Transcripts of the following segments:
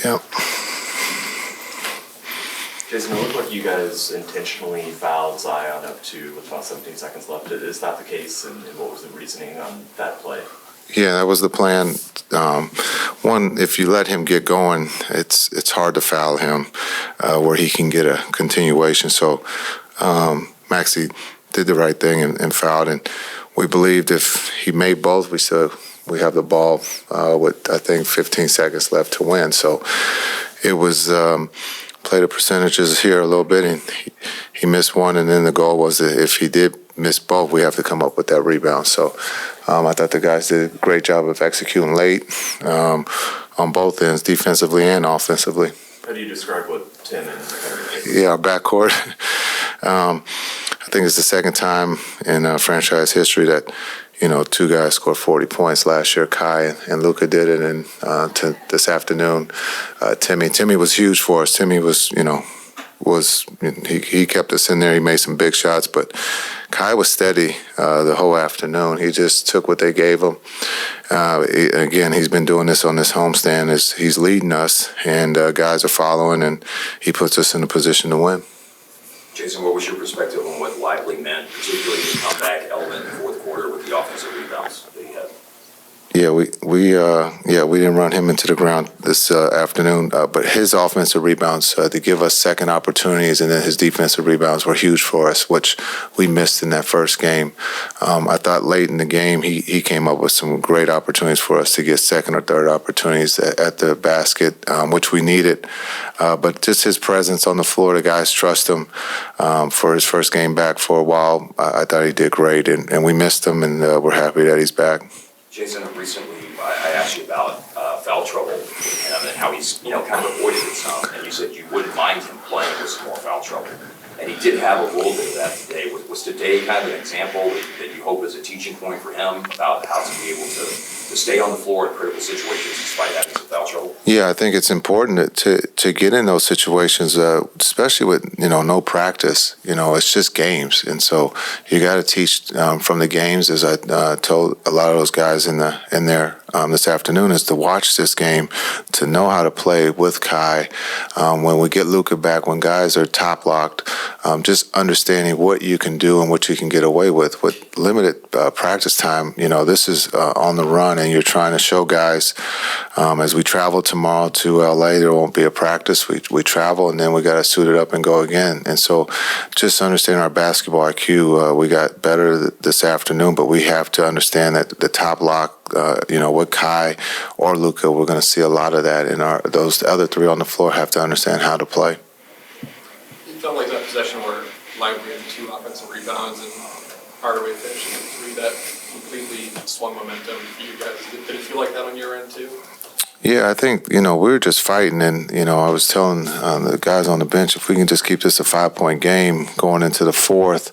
Yeah. Jason, it looked like you guys intentionally fouled Zion up to with about 17 seconds left. Is that the case, and what was the reasoning on that play? Yeah, that was the plan. One, if you let him get going, it's hard to foul him where he can get a continuation. So Maxey did the right thing and fouled, and we believed if he made both, we have the ball with, I think, 15 seconds left to win. So it was play the percentages here a little bit, and he missed one, and then the goal was that if he did miss both, we have to come up with that rebound. So I thought the guys did a great job of executing late on both ends, defensively and offensively. How do you describe what Tim and Henry did? Yeah, our backcourt. I think it's the second time in franchise history that, two guys scored 40 points last year. Kai and Luka did it, and this afternoon, Timmy was huge for us. Timmy was, he kept us in there. He made some big shots, but Kai was steady the whole afternoon. He just took what they gave him. Again, he's been doing this on this homestand. He's leading us, and guys are following, and he puts us in a position to win. Jason, what was your perspective on what Lively meant, particularly the comeback element in the fourth quarter with the offensive rebounds that he had? Yeah, we didn't run him into the ground this afternoon, but his offensive rebounds to give us second opportunities, and then his defensive rebounds were huge for us, which we missed in that first game. I thought late in the game he came up with some great opportunities for us to get second or third opportunities at the basket, which we needed. But just his presence on the floor, the guys trust him for his first game back for a while. I thought he did great, and we missed him, and we're happy that he's back. Jason, recently I asked you about foul trouble with him and how he's kind of avoided it some, and you said you wouldn't mind him playing with some more foul trouble. And he did have a little bit of that today. Was today kind of an example that you hope is a teaching point for him about how to be able to stay on the floor in critical situations despite having some foul trouble? Yeah, I think it's important to get in those situations, especially with no practice. It's just games, and so you got to teach from the games. As I told a lot of those guys in there this afternoon, is to watch this game, to know how to play with Kai. When we get Luka back, when guys are top locked, just understanding what you can do and what you can get away with limited practice time. This is on the run, and you're trying to show guys as we travel tomorrow to LA, there won't be a practice. We travel, and then we got to suit it up and go again. And so just understanding our basketball IQ, we got better this afternoon, but we have to understand that the top lock, with Kai or Luka, we're going to see a lot of that, and those other three on the floor have to understand how to play. It felt like that possession where Lively had 2 offensive rebounds and Hardaway finishing at 3 that completely swung momentum for you guys. Did it feel like that on your end too? Yeah, I think, we were just fighting, and, I was telling the guys on the bench, if we can just keep this a 5-point game going into the fourth,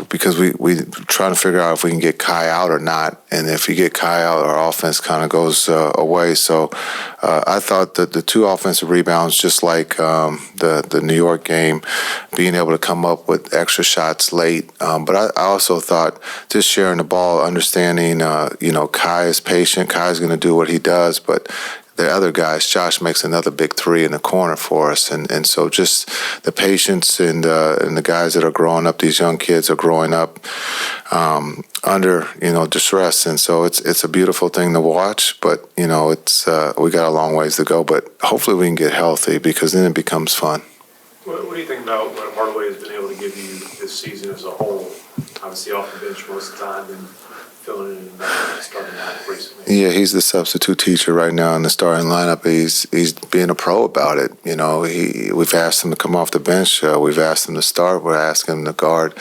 because we trying to figure out if we can get Kai out or not, and if you get Kai out, our offense kind of goes away. So I thought that the 2 offensive rebounds, just like the New York game, being able to come up with extra shots late. But I also thought just sharing the ball, understanding, Kai is patient. Kai's going to do what he does, but the other guys, Josh makes another big 3 in the corner for us, and so just the patience and the guys that are growing up, these young kids are growing up under distress, and so it's a beautiful thing to watch. But it's we got a long ways to go, but hopefully we can get healthy, because then it becomes fun. What do you think about what Hardaway has been able to give you this season as a whole? Obviously off the bench most of the time, and filling in and starting out recently. Yeah, he's the substitute teacher right now in the starting lineup. He's being a pro about it. We've asked him to come off the bench. We've asked him to start. We're asking him to guard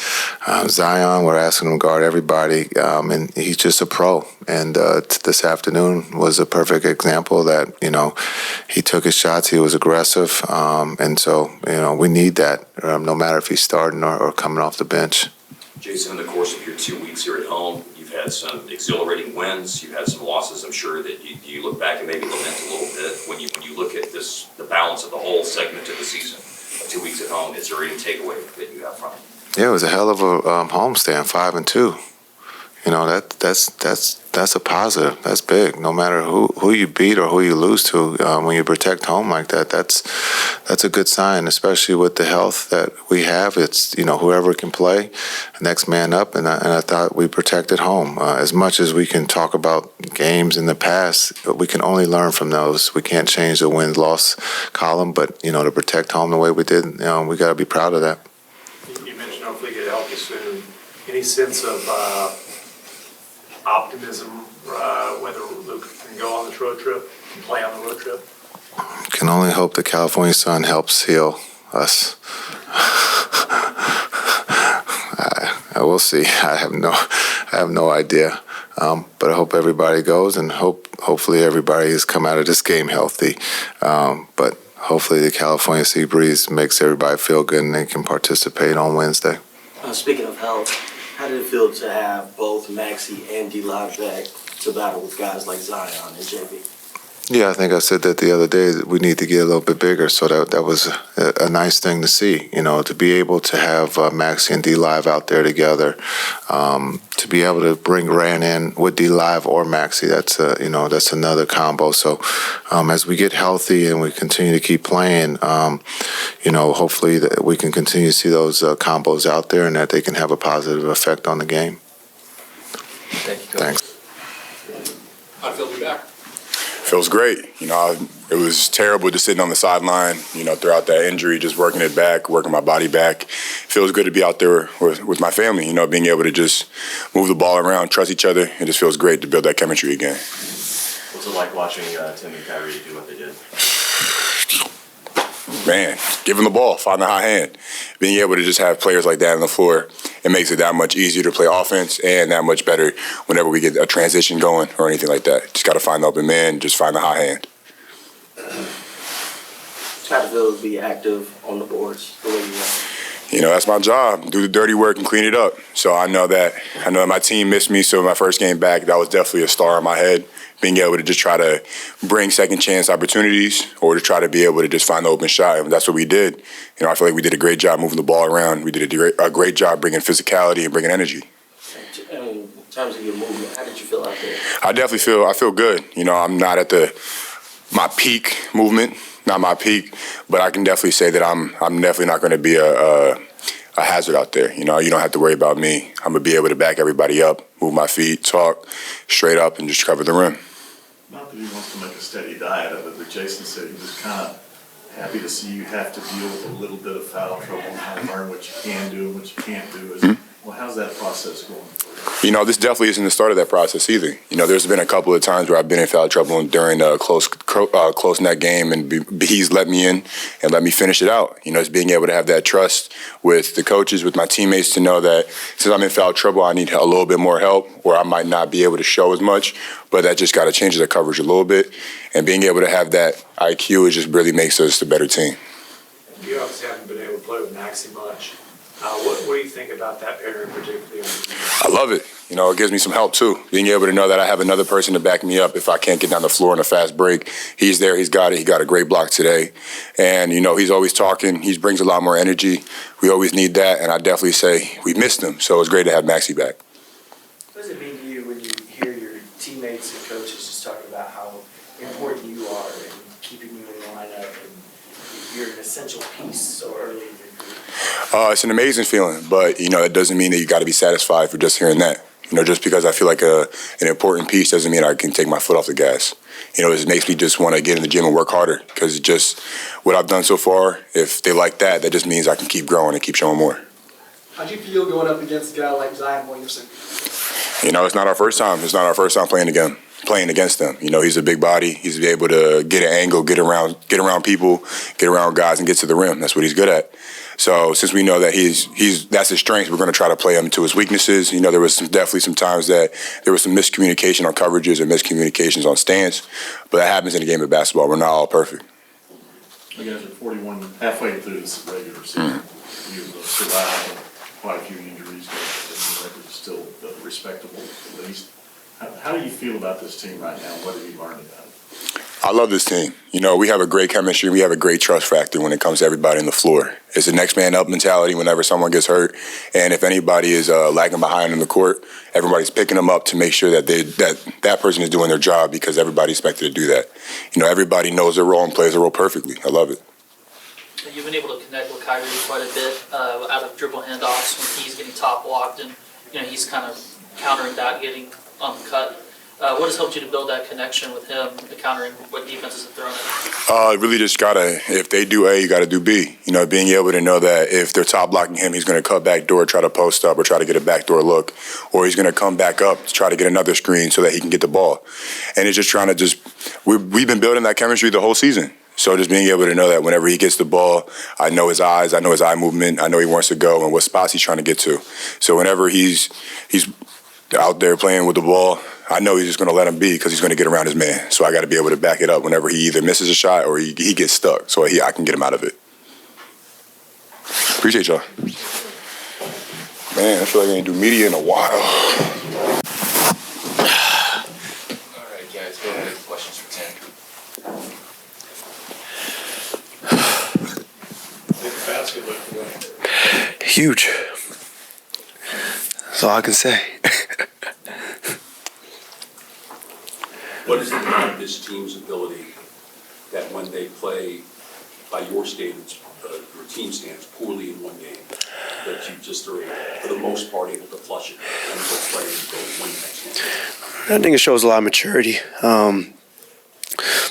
Zion. We're asking him to guard everybody. And he's just a pro. And this afternoon was a perfect example that, he took his shots. He was aggressive. And so, we need that, no matter if he's starting or coming off the bench. Jason, in the course of your 2 weeks here at home, you've had some exhilarating wins. You've had some losses. I'm sure that you look back and maybe lament a little bit when you look at the balance of the whole segment of the season. 2 weeks at home, is there any takeaway that you have from it? Yeah, it was a hell of a homestand, 5-2. that's a positive. That's big. No matter who you beat or who you lose to, when you protect home like that, that's a good sign, especially with the health that we have. It's whoever can play, next man up, and I thought we protected home. As much as we can talk about games in the past, we can only learn from those. We can't change the win-loss column, but to protect home the way we did, we got to be proud of that. You mentioned hopefully get healthy soon. Any sense of optimism whether Luke can go on this road trip and play on the road trip? Can only hope the California sun helps heal us. I will see. I have no idea. But I hope everybody goes, and hopefully everybody has come out of this game healthy. But hopefully the California sea breeze makes everybody feel good and they can participate on Wednesday. Speaking of health, how did it feel to have both Maxey and D-Live back to battle with guys like Zion and JB? Yeah, I think I said that the other day that we need to get a little bit bigger. So that was a nice thing to see, to be able to have Maxey and D-Live out there together, to be able to bring Rand in with D-Live or Maxey. That's another combo. So as we get healthy and we continue to keep playing, hopefully that we can continue to see those combos out there and that they can have a positive effect on the game. Thank you, Coach. Thanks. How'd it feel to be back? Feels great. It was terrible just sitting on the sideline, throughout that injury, just working it back, working my body back. Feels good to be out there with my family, being able to just move the ball around, trust each other. It just feels great to build that chemistry again. What's it like watching Tim and Kyrie do what they did? Man, give them the ball, find the high hand. Being able to just have players like that on the floor, it makes it that much easier to play offense and that much better whenever we get a transition going or anything like that. Just got to find the open man, just find the high hand. How did it feel to be active on the boards the way you are? That's my job. Do the dirty work and clean it up. So I know that my team missed me. So my first game back, that was definitely a star in my head. Being able to just try to bring second chance opportunities or to try to be able to just find the open shot. And that's what we did. I feel like we did a great job moving the ball around. We did a great job bringing physicality and bringing energy. In terms of your movement, how did you feel out there? I feel good. I'm not at my peak movement, not my peak, but I can definitely say that I'm definitely not going to be a hazard out there. You don't have to worry about me. I'm going to be able to back everybody up, move my feet, talk straight up, and just cover the rim. Not that he wants to make a steady diet of it, but Jason said he was kind of happy to see you have to deal with a little bit of foul trouble and kind of learn what you can do and what you can't do. Well, how's that process going? This definitely isn't the start of that process either. There's been a couple of times where I've been in foul trouble during a close net game, and he's let me in and let me finish it out. It's being able to have that trust with the coaches, with my teammates, to know that since I'm in foul trouble, I need a little bit more help, or I might not be able to show as much, but that just got to change the coverage a little bit. And being able to have that IQ, it just really makes us a better team. You obviously haven't been able to play with Maxey much. What do you think about that pairing particularly? I love it. It gives me some help too. Being able to know that I have another person to back me up if I can't get down the floor in a fast break. He's there. He's got it. He got a great block today. And, he's always talking. He brings a lot more energy. We always need that. And I definitely say we missed him. So it's great to have Maxey back. What does it mean to you when you hear your teammates and coaches just talking about how important you are in keeping you in the lineup and you're an essential piece so early in your career? It's an amazing feeling, but, it doesn't mean that you got to be satisfied for just hearing that. Just because I feel like an important piece doesn't mean I can take my foot off the gas. It makes me just want to get in the gym and work harder, because just what I've done so far, if they like that, that just means I can keep growing and keep showing more. How'd you feel going up against a guy like Zion Williamson? It's not our first time. It's not our first time playing against him. He's a big body. He's able to get an angle, get around people, get around guys, and get to the rim. That's what he's good at. So since we know that that's his strength, we're going to try to play him to his weaknesses. There was definitely some times that there was some miscommunication on coverages or miscommunications on stance, but that happens in a game of basketball. We're not all perfect. You guys are 41 halfway through this regular season. You've survived quite a few injuries, but the record is still respectable at least. How do you feel about this team right now? What have you learned about it? I love this team. You know, we have a great chemistry. We have a great trust factor when it comes to everybody on the floor. It's a next man up mentality whenever someone gets hurt. And if anybody is lagging behind in the court, everybody's picking them up to make sure that that person is doing their job because everybody's expected to do that. You know, everybody knows their role and plays their role perfectly. I love it. You've been able to connect with Kyrie quite a bit out of dribble handoffs when he's getting top blocked, and he's kind of countering that, getting on the cut. What has helped you to build that connection with him, countering what defenses have thrown at him? Really just gotta, if they do A, you gotta do B. You know, being able to know that if they're top blocking him, he's gonna cut back door, try to post up, or try to get a backdoor look, or he's gonna come back up to try to get another screen so that he can get the ball. And it's just trying to we've been building that chemistry the whole season. So just being able to know that whenever he gets the ball, I know his eyes, I know his eye movement, I know he wants to go and what spots he's trying to get to. So whenever he's out there playing with the ball, I know he's just going to let him be because he's going to get around his man. So I got to be able to back it up whenever he either misses a shot or he gets stuck so I can get him out of it. Appreciate y'all. Man, I feel like I ain't do media in a while. All right, guys, go ahead. Questions for Tim. Basket look good. Huge. That's all I can say. What is it about this team's ability that when they play, by your standards, your team stands poorly in one game, that you just are, for the most part, able to flush it and go play and go win the next game? I think it shows a lot of maturity.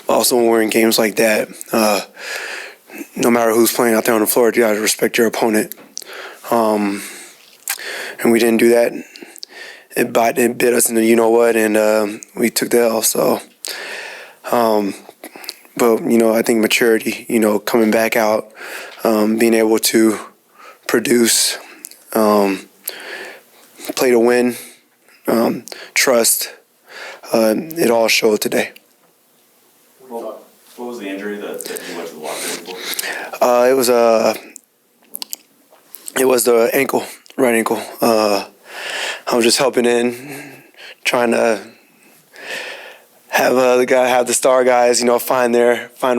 Also, when we're in games like that, no matter who's playing out there on the floor, you got to respect your opponent. And we didn't do that. It bit us in the you-know-what, and we took the L. So, but, I think maturity, coming back out, being able to produce, play to win, trust, it all showed today. What was the injury that you went to the locker room for? It was the ankle, right ankle. I was just helping in, trying to have the star guys, find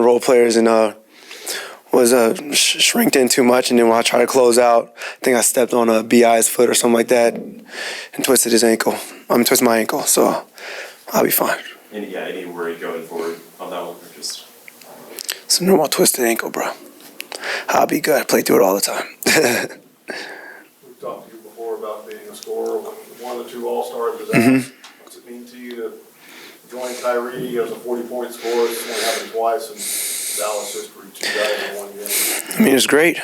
role players, and was shrinked in too much. And then when I tried to close out, I think I stepped on a BI's foot or something like that, and twisted his ankle. Twisted my ankle, so I'll be fine. Any worry going forward on that one, or just? It's a normal twisted ankle, bro. I'll be good. I play through it all the time. We've talked to you before about being a scorer, one of the two All-Stars is out. What's it mean to you to join Kyrie as a 40-point scorer? It's only happened twice in Dallas history, 2 guys in one game. I mean, it's great.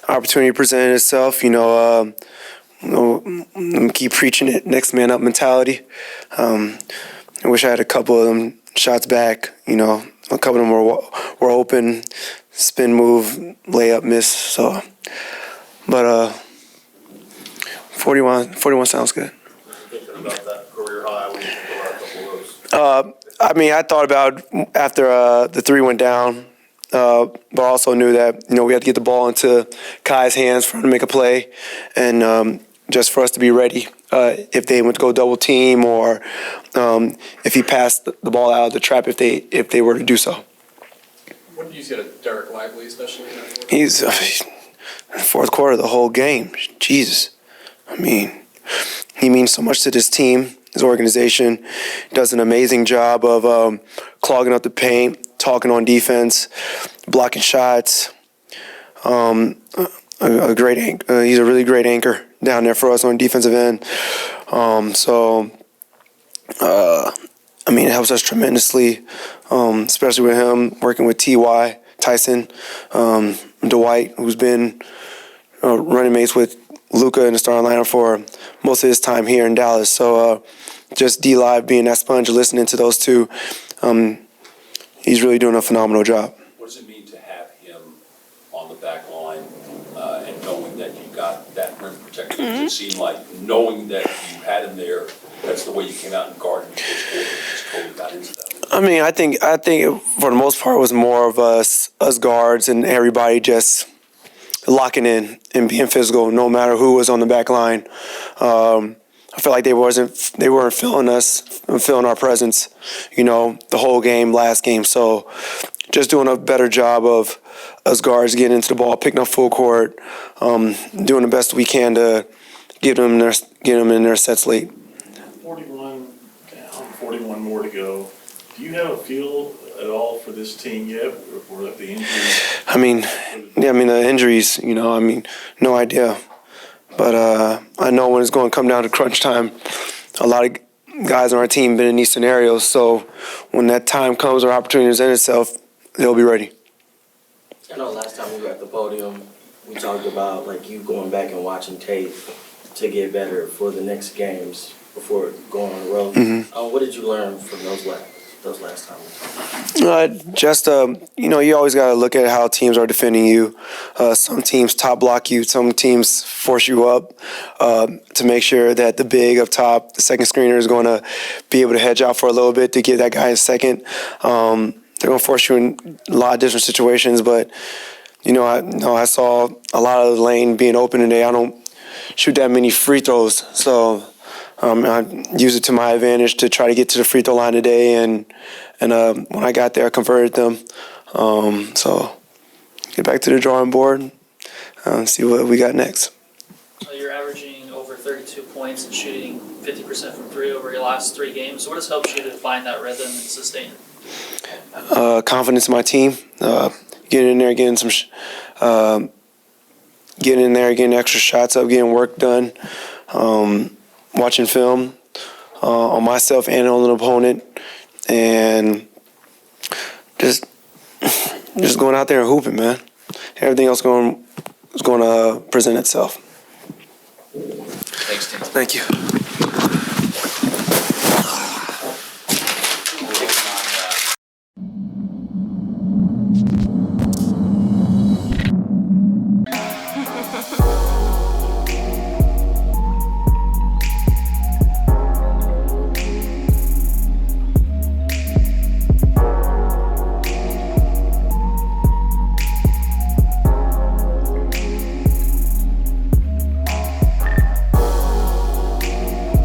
Opportunity presented itself. Keep preaching it. Next man up mentality. I wish I had a couple of them shots back. A couple of them were open, spin move, layup, miss. So, but 41 sounds good. Thinking about that career high when you go out a couple of those. I thought about after the 3 went down, but also knew that we had to get the ball into Kai's hands for him to make a play, and just for us to be ready if they went to go double team or if he passed the ball out of the trap if they were to do so. What did you see out of Dereck Lively, especially in that fourth? He's fourth quarter the whole game. Jesus, I mean, he means so much to this team. His organization does an amazing job of clogging up the paint, talking on defense, blocking shots. A great anchor. He's a really great anchor down there for us on defensive end. It helps us tremendously, especially with him working with T.Y., Tyson, Dwight, who's been running mates with Luka in the starting lineup for most of his time here in Dallas. So just D-Live being that sponge, listening to those two, he's really doing a phenomenal job. What does it mean to have him on the back line and knowing that you got that rim protected? Does it seem like knowing that you had him there, that's the way you came out and guarded in the first quarter and just totally got into that? I think for the most part it was more of us guards and everybody just locking in and being physical, no matter who was on the back line. I felt like they weren't feeling us, feeling our presence, the whole game, last game. So just doing a better job of us guards getting into the ball, picking up full court, doing the best we can to get them in their sets late. 41 down, 41 more to go. Do you have a feel at all for this team yet, or the injuries? The injuries, no idea. But I know when it's going to come down to crunch time, a lot of guys on our team been in these scenarios. So when that time comes or opportunity presents itself, they'll be ready. I know last time we were at the podium, we talked about like you going back and watching tape to get better for the next games before going on the road. What did you learn from those last times? You always got to look at how teams are defending you. Some teams top block you. Some teams force you up to make sure that the big up top, the second screener, is going to be able to hedge out for a little bit to get that guy a second. They're going to force you in a lot of different situations, but I saw a lot of the lane being open today. I don't shoot that many free throws, so I used it to my advantage to try to get to the free throw line today, and when I got there, I converted them. So get back to the drawing board and see what we got next. You're averaging over 32 points and shooting 50% from three over your last 3 games. What has helped you to find that rhythm and sustain it? Confidence in my team, getting in there, getting extra shots up, getting work done, watching film on myself and on an opponent, and just going out there and hooping, man. Everything else is going to present itself. Thanks, Tim. Thank you.